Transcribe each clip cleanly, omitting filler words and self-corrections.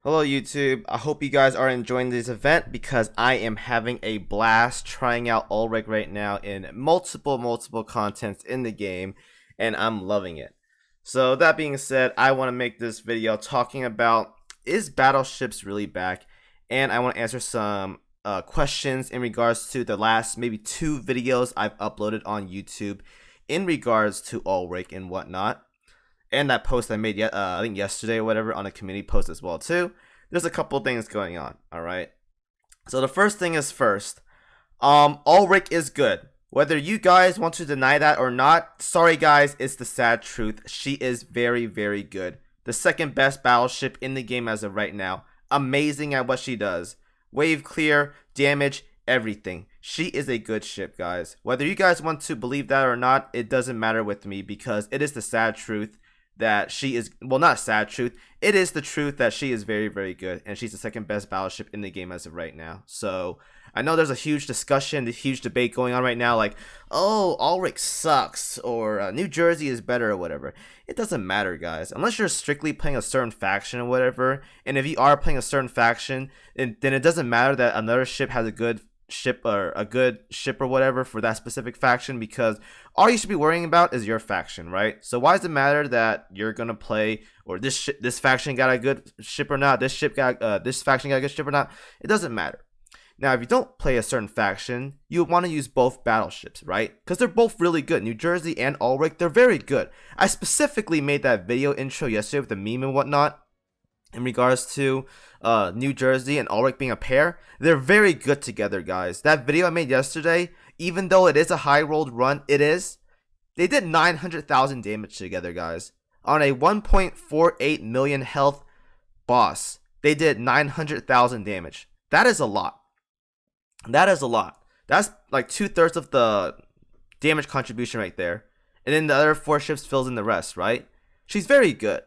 Hello YouTube, I hope you guys are enjoying this event because I am having a blast trying out Ulrich right now in multiple contents in the game and I'm loving it. So that being said, I want to make this video talking about is Battleships really back, and I want to answer some questions in regards to the last maybe 2 videos I've uploaded on YouTube in regards to Ulrich and whatnot. And that post I made I think yesterday or whatever on a community post as well too. There's a couple things going on. All right. So the first thing is first. Ulrich is good. Whether you guys want to deny that or not, sorry guys, it's the sad truth. She is very good. The second best battleship in the game as of right now. Amazing at what she does. Wave clear, damage, everything. She is a good ship, guys. Whether you guys want to believe that or not, it doesn't matter with me because it is the sad truth that she is, well, not sad truth, it is the truth that she is very good, and she's the second best battleship in the game as of right now. So I know there's a huge discussion, a huge debate going on right now, like, oh, Ulrich sucks, or New Jersey is better, or whatever. It doesn't matter, guys, unless you're strictly playing a certain faction or whatever. And if you are playing a certain faction, then it doesn't matter that another ship has a good ship or whatever for that specific faction, because all you should be worrying about is your faction, right? So why does it matter that you're gonna play, or this faction got a good ship or not, this faction got a good ship or not? It doesn't matter. Now, if you don't play a certain faction, you want to use both battleships, right? Because they're both really good. New Jersey and Ulrich, they're very good. I specifically made that video intro yesterday with the meme and whatnot in regards to New Jersey and Ulrich being a pair. They're very good together, guys. That video I made yesterday, even though it is a high rolled run, they did 900,000 damage together, guys. On a 1.48 million health boss, they did 900,000 damage. That is a lot. That is a lot. That's like 2/3 of the damage contribution right there. And then the other 4 ships fills in the rest, right? She's very good.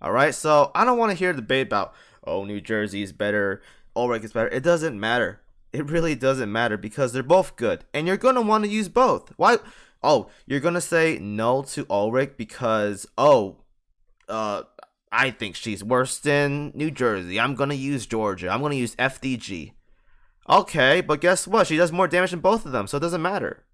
Alright, so I don't want to hear a debate about, oh, New Jersey is better, Ulrich is better. It doesn't matter. It really doesn't matter because they're both good. And you're going to want to use both. Why? Oh, you're going to say no to Ulrich because, I think she's worse than New Jersey. I'm going to use Georgia. I'm going to use FDG. Okay, but guess what? She does more damage than both of them, so it doesn't matter.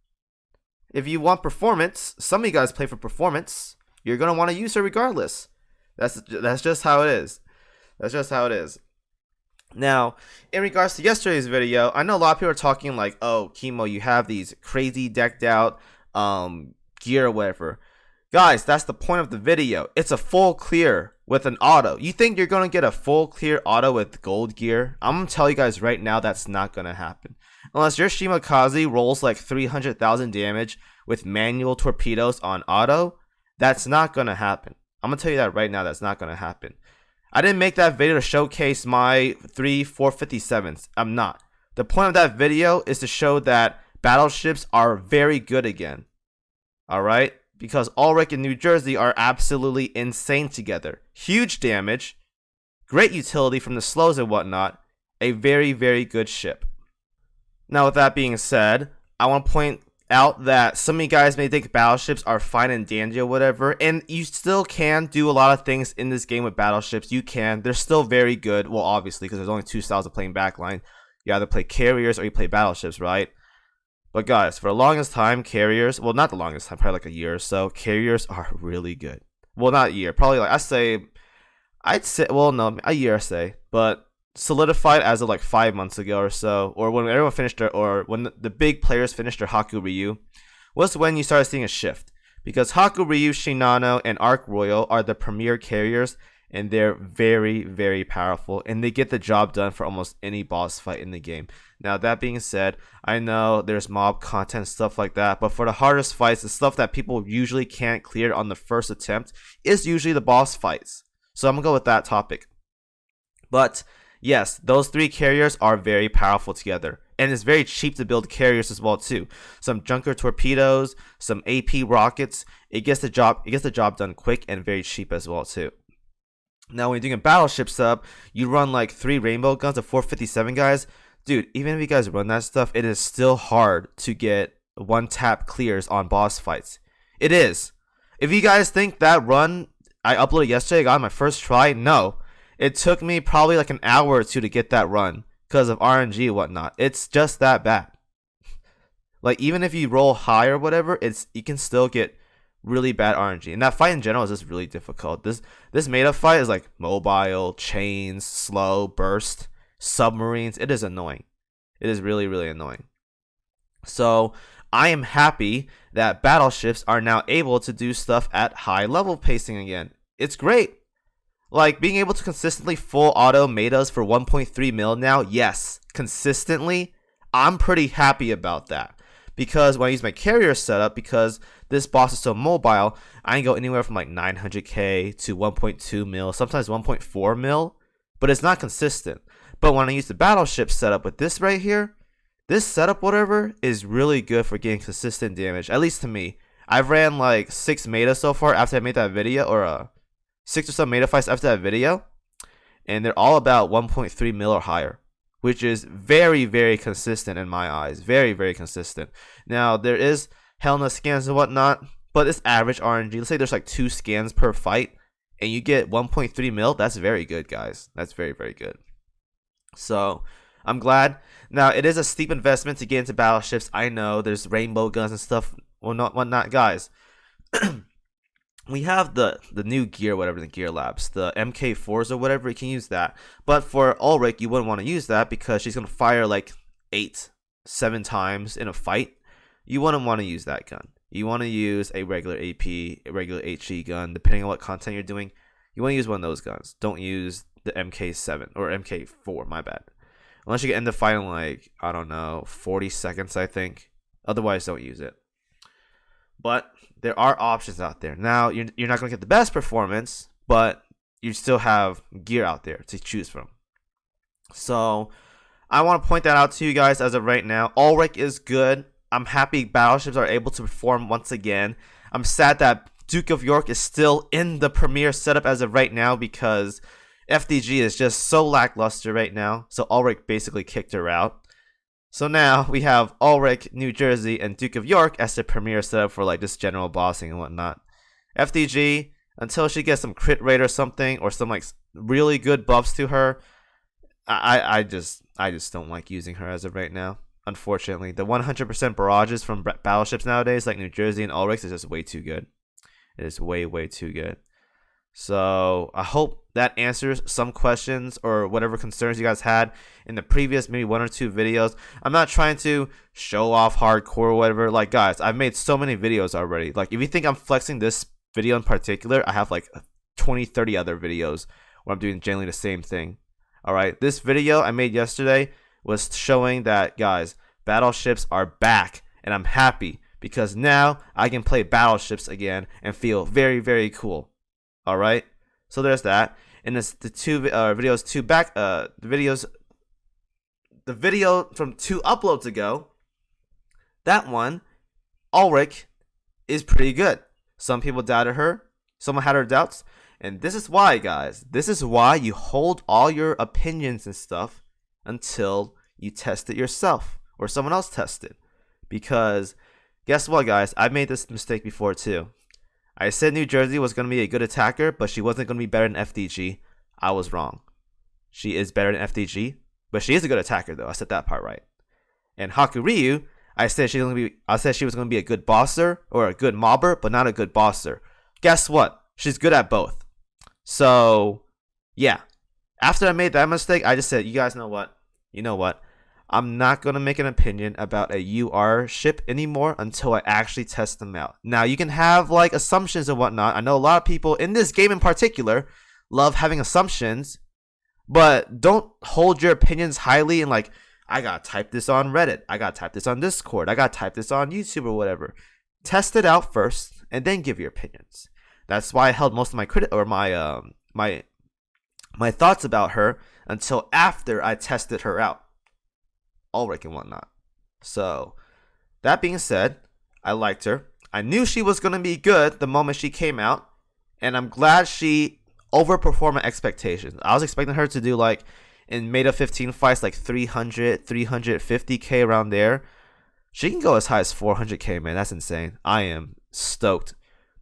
If you want performance, some of you guys play for performance, you're going to want to use her regardless. That's just how it is. That's just how it is. Now, in regards to yesterday's video, I know a lot of people are talking like, oh, Kimo, you have these crazy decked out gear or whatever. Guys, that's the point of the video. It's a full clear with an auto. You think you're going to get a full clear auto with gold gear? I'm going to tell you guys right now that's not going to happen. Unless your KimoCheese rolls like 300,000 damage with manual torpedoes on auto, that's not going to happen. I'm going to tell you that right now, that's not going to happen. I didn't make that video to showcase my 3 457s. I'm not. The point of that video is to show that battleships are very good again. Alright? Because Ulrich and New Jersey are absolutely insane together. Huge damage, great utility from the slows and whatnot, a very good ship. Now with that being said, I want to point out that some of you guys may think battleships are fine and dandy or whatever, and you still can do a lot of things in this game with battleships. You can. They're still very good. Well, obviously, because there's only 2 styles of playing backline. You either play carriers or you play battleships, right? But guys, for the longest time, carriers, well, not the longest time, probably like a year or so, carriers are really good. Well, not a year, probably like, I'd say, well, no, a year, I say, but solidified as of like 5 months ago or so, or when everyone finished their, or when the big players finished their Haku Ryu, was when you started seeing a shift. Because Haku Ryu, Shinano, and Arc Royal are the premier carriers, and they're very powerful, and they get the job done for almost any boss fight in the game. Now, that being said, I know there's mob content, stuff like that, but for the hardest fights, the stuff that people usually can't clear on the first attempt is usually the boss fights. So I'm gonna go with that topic. But yes, those 3 carriers are very powerful together, and it's very cheap to build carriers as well too. Some junker torpedoes, some AP rockets. It gets the job done quick and very cheap as well too. Now, when you're doing a battleship sub, you run like 3 rainbow guns of 457 guys. Dude, even if you guys run that stuff, it is still hard to get 1-tap clears on boss fights. It is. If you guys think that run I uploaded yesterday, I got my first try, no. It took me probably like an hour or two to get that run because of RNG and whatnot. It's just that bad. Like, even if you roll high or whatever, you can still get really bad RNG. And that fight in general is just really difficult. This meta fight is like mobile, chains, slow, burst, submarines. It is annoying. It is really, really annoying. So I am happy that battleships are now able to do stuff at high level pacing again. It's great. Like, being able to consistently full auto metas for 1.3 mil now, yes, consistently, I'm pretty happy about that. Because when I use my carrier setup, because this boss is so mobile, I can go anywhere from like 900k to 1.2 mil, sometimes 1.4 mil, but it's not consistent. But when I use the battleship setup with this right here, this setup, whatever, is really good for getting consistent damage, at least to me. I've ran like 6 meta so far after I made that video, or 6 or so meta fights after that video, and they're all about 1.3 mil or higher, which is very, very consistent in my eyes. Very, very consistent. Now, there is Helena scans and whatnot, but it's average RNG. Let's say there's like 2 scans per fight, and you get 1.3 mil. That's very good, guys. That's very, very good. So, I'm glad. Now, it is a steep investment to get into battleships. I know there's rainbow guns and stuff, whatnot, guys. We have the new gear, whatever, the gear labs, the MK4s or whatever, you can use that. But for Ulrich, you wouldn't want to use that because she's going to fire like 7 times in a fight. You wouldn't want to use that gun. You want to use a regular AP, a regular HE gun, depending on what content you're doing. You want to use one of those guns. Don't use the MK7 or MK4, my bad. Unless you get into fighting like, I don't know, 40 seconds, I think. Otherwise, don't use it. But there are options out there. Now, you're not going to get the best performance, but you still have gear out there to choose from. So, I want to point that out to you guys as of right now. Ulrich is good. I'm happy battleships are able to perform once again. I'm sad that Duke of York is still in the premier setup as of right now because FDG is just so lackluster right now. So, Ulrich basically kicked her out. So now we have Ulrich, New Jersey, and Duke of York as the premier setup for like this general bossing and whatnot. FDG, until she gets some crit rate or something, or some like really good buffs to her, I just don't like using her as of right now. Unfortunately, the 100% barrages from battleships nowadays, like New Jersey and Ulrich, is just way too good. It is way, way too good. So I hope that answers some questions or whatever concerns you guys had in the previous maybe 1 or 2 videos. I'm not trying to show off hardcore or whatever. Like, guys, I've made so many videos already. Like, if you think I'm flexing this video in particular, I have like 20, 30 other videos where I'm doing generally the same thing. All right, this video I made yesterday was showing that, guys, battleships are back, and I'm happy because now I can play battleships again and feel very, very cool. All right, so there's that. And it's the the video from 2 uploads ago. That one, Ulrich, is pretty good. Some people doubted her. Someone had her doubts. And this is why, guys. This is why you hold all your opinions and stuff until you test it yourself or someone else test it. Because guess what, guys? I've made this mistake before too. I said New Jersey was going to be a good attacker, but she wasn't going to be better than FDG. I was wrong. She is better than FDG, but she is a good attacker though. I said that part right. And Hakuryu, I said she was going to be a good bosser or a good mobber, but not a good bosser. Guess what? She's good at both. So, yeah. After I made that mistake, I just said, you guys know what? You know what? I'm not going to make an opinion about a UR ship anymore until I actually test them out. Now, you can have like assumptions and whatnot. I know a lot of people in this game in particular love having assumptions, but don't hold your opinions highly and like, I got to type this on Reddit. I got to type this on Discord. I got to type this on YouTube or whatever. Test it out first and then give your opinions. That's why I held most of my my thoughts about her until after I tested her out. Ulrich and whatnot. So, that being said, I liked her. I knew she was going to be good the moment she came out, and I'm glad she overperformed my expectations. I was expecting her to do like in Meta 15 fights like 300, 350k around there. She can go as high as 400k, man. That's insane. I am stoked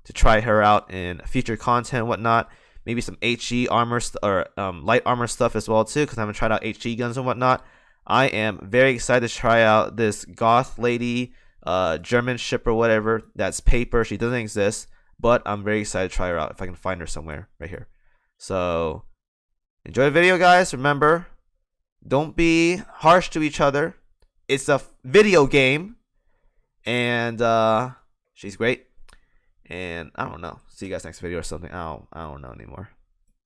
to try her out in future content and whatnot. maybe some HE armor or light armor stuff as well too, because I haven't tried out HE guns and whatnot. I am very excited to try out this goth lady, German ship or whatever. That's paper. She doesn't exist, but I'm very excited to try her out if I can find her somewhere right here. So enjoy the video, guys. Remember, don't be harsh to each other. It's a video game, and she's great. And I don't know. See you guys next video or something. I don't know anymore.